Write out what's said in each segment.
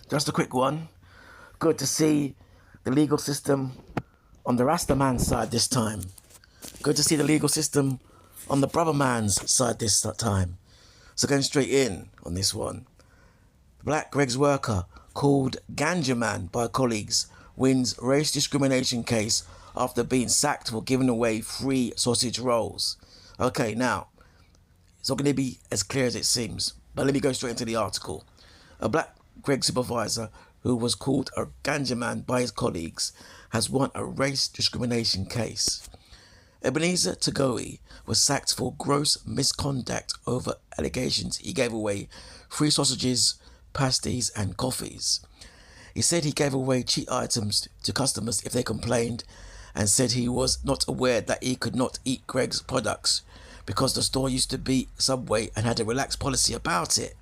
Just a quick one. Good to see the legal system on the Rastaman side this time. Good to see the legal system on the brother man's side this time. So going straight in on this one. The black Greggs worker called Ganjaman by colleagues wins race discrimination case after being sacked for giving away free sausage rolls. Okay, now, it's not going to be as clear as it seems, but let me go straight into the article. A black Greggs supervisor who was called a Ganjaman by his colleagues has won a race discrimination case. Ebenezer Tagoi was sacked for gross misconduct over allegations he gave away free sausages, pasties and coffees. He said he gave away cheap items to customers if they complained, and said he was not aware that he could not eat Greggs products because the store used to be Subway and had a relaxed policy about it.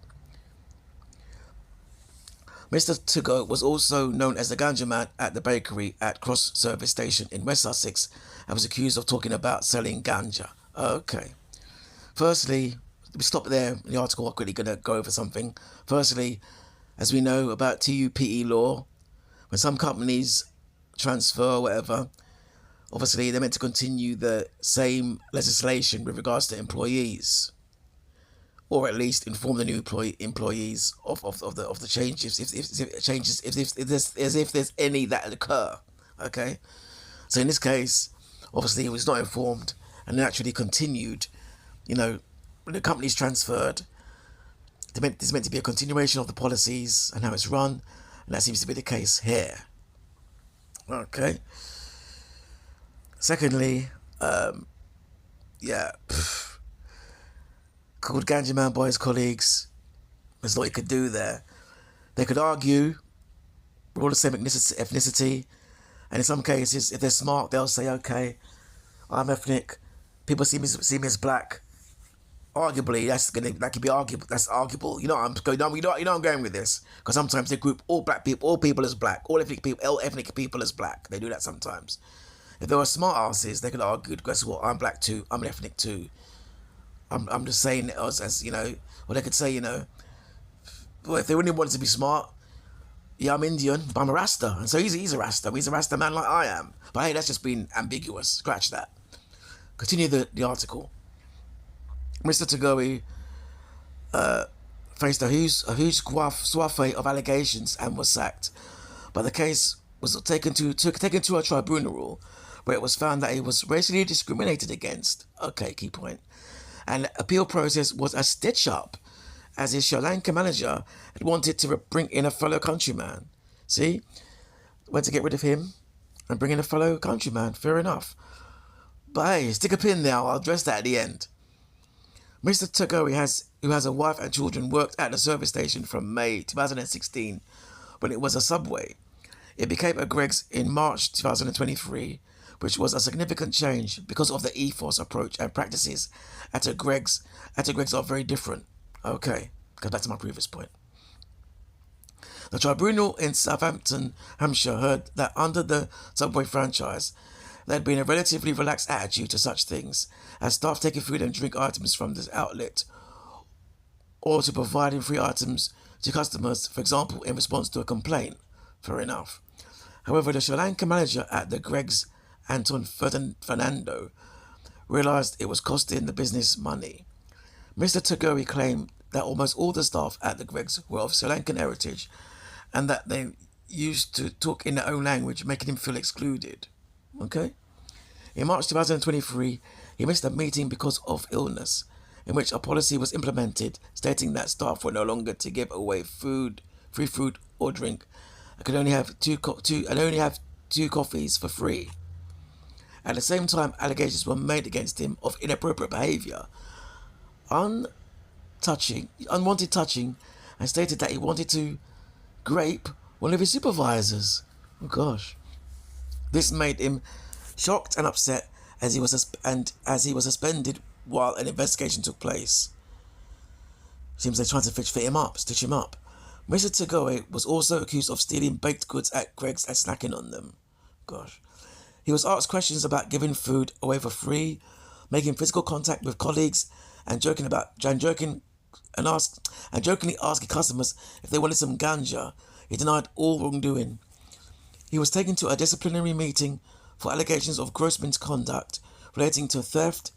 Mr. Tagoi was also known as the Ganja Man at the bakery at Cross Service Station in West Sussex and was accused of talking about selling ganja. Okay. Firstly, we stop there in the article. I'm quickly going to go over something. Firstly, as we know about TUPE law, when some companies transfer or whatever, obviously they're meant to continue the same legislation with regards to employees, or at least inform the new employees of the changes if there's any that occur. Okay, so in this case, obviously he was not informed and naturally continued. When the company's transferred, there's meant to be a continuation of the policies and how it's run, and that seems to be the case here. Okay. Secondly, called Ganjaman by his colleagues. There's a lot you could do there. They could argue we're all the same ethnicity, and in some cases, if they're smart, they'll say, "Okay, I'm ethnic. People see me as black." Arguably, that could be arguable. That's arguable. You know, I'm going with this, because sometimes they group all people as black, all ethnic people as black. They do that sometimes. If they were smart asses, they could argue, guess what? I'm black too. I'm ethnic too. I'm just saying it as or they could say, well, if they really wanted to be smart, yeah, I'm Indian, but I'm a Rasta, and so he's a Rasta. He's a Rasta man like I am. But hey, that's just been ambiguous. Scratch that. Continue the article. Mr. Tagoi faced a huge swathe of allegations and was sacked, but the case was taken to a tribunal where it was found that he was racially discriminated against. Okay, key point. And the appeal process was a stitch-up, as his Sri Lanka manager had wanted to bring in a fellow countryman. See? Went to get rid of him and bring in a fellow countryman. Fair enough. But hey, stick a pin there. I'll address that at the end. Mr. Tagoi, who has a wife and children, worked at the service station from May 2016 when it was a Subway. It became a Greggs in March 2023, which was a significant change because of the ethos, approach and practices at a Greggs are very different. Okay, go back to my previous point. The tribunal in Southampton, Hampshire heard that under the Subway franchise, there had been a relatively relaxed attitude to such things as staff taking food and drink items from this outlet, or to providing free items to customers, for example, in response to a complaint. Fair enough. However, the Sri Lanka manager at the Greggs, Anton Fernando, realised it was costing the business money. Mr. Tagoi claimed that almost all the staff at the Greggs were of Sri Lankan heritage and that they used to talk in their own language, making him feel excluded. Okay? In March 2023, he missed a meeting because of illness, in which a policy was implemented stating that staff were no longer to give away free food or drink, and could only have two coffees for free. At the same time, allegations were made against him of inappropriate behaviour, unwanted touching, and stated that he wanted to grape one of his supervisors. Oh gosh. This made him shocked and upset as he was suspended while an investigation took place. Seems they're trying to stitch him up. Mr. Tagoi was also accused of stealing baked goods at Greggs and snacking on them. Gosh. He was asked questions about giving food away for free, making physical contact with colleagues, and jokingly asking customers if they wanted some ganja. He denied all wrongdoing. He was taken to a disciplinary meeting for allegations of gross misconduct relating to theft,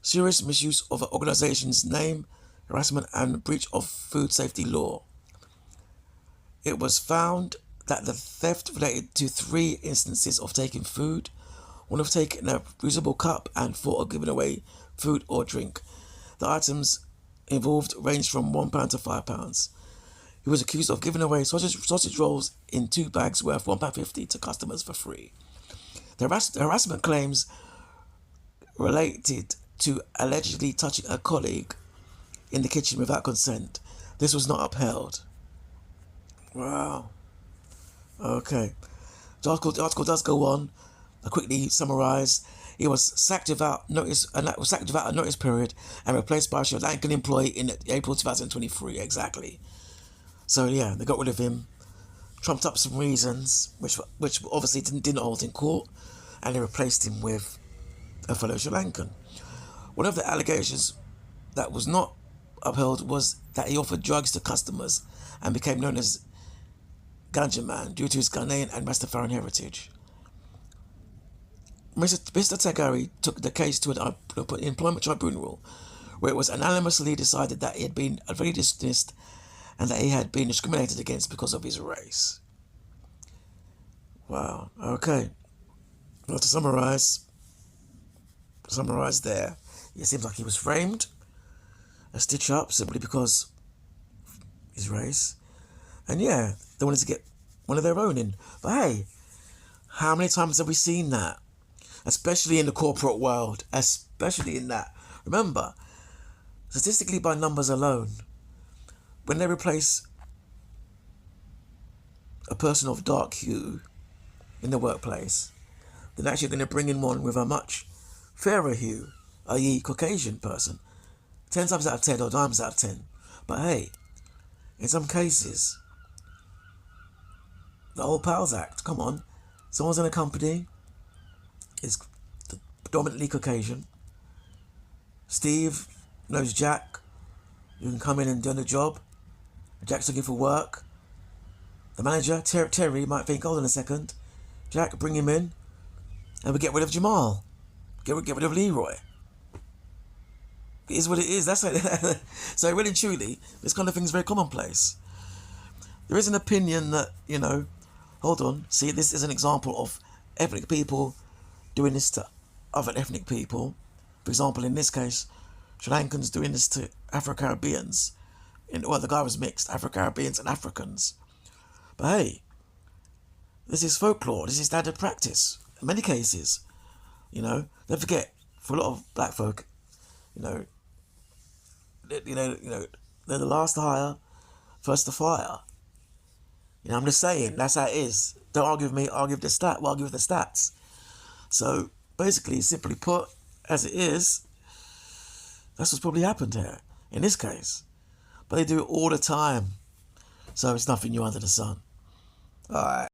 serious misuse of an organization's name, harassment, and breach of food safety law. It was found that the theft related to 3 instances of taking food, 1 of taking a reusable cup, and 4 of giving away food or drink. The items involved ranged from £1 to £5. He was accused of giving away sausage rolls in 2 bags worth £1.50 to customers for free. The harassment claims related to allegedly touching a colleague in the kitchen without consent. This was not upheld. Wow. Okay. The article does go on. I'll quickly summarise. He was sacked without notice, and that was sacked without a notice period, and replaced by a Sri Lankan employee in April 2023. Exactly. So yeah, they got rid of him, trumped up some reasons, which obviously didn't hold in court, and they replaced him with a fellow Sri Lankan. One of the allegations that was not upheld was that he offered drugs to customers and became known as Ganjaman due to his Ghanaian and Rastafarian heritage. Mr. Tagari took the case to an employment tribunal, where it was unanimously decided that he had been unfairly dismissed and that he had been discriminated against because of his race. Wow. Okay. Well, to summarize there, it seems like he was framed, a stitch up, simply because of his race. And yeah, they wanted to get one of their own in. But hey, how many times have we seen that? Especially in the corporate world, especially in that. Remember, statistically by numbers alone, when they replace a person of dark hue in the workplace, they're actually going to bring in one with a much fairer hue, i.e. Caucasian person. 10 times out of 10 or 9 times out of 10. But hey, in some cases, the old Pals Act, come on. Someone's in a company, is predominantly Caucasian. Steve knows Jack. You can come in and do the job. Jack's looking for work. The manager, Terry, might think, hold on a second. Jack, bring him in. And we get rid of Jamal. Get rid of Leroy. It is what it is. That's it. So really and truly, this kind of thing is very commonplace. There is an opinion that, hold on. See, this is an example of ethnic people doing this to other ethnic people. For example, in this case, Sri Lankans doing this to Afro-Caribbeans. Well, the guy was mixed, Afro-Caribbeans and Africans. But hey, this is folklore. This is standard practice. In many cases, don't forget, for a lot of black folk, they're the last to hire, first to fire. I'm just saying, that's how it is. Don't argue with me, argue with the stats. So basically, simply put, as it is, that's what's probably happened here, in this case. But they do it all the time. So it's nothing new under the sun. Alright.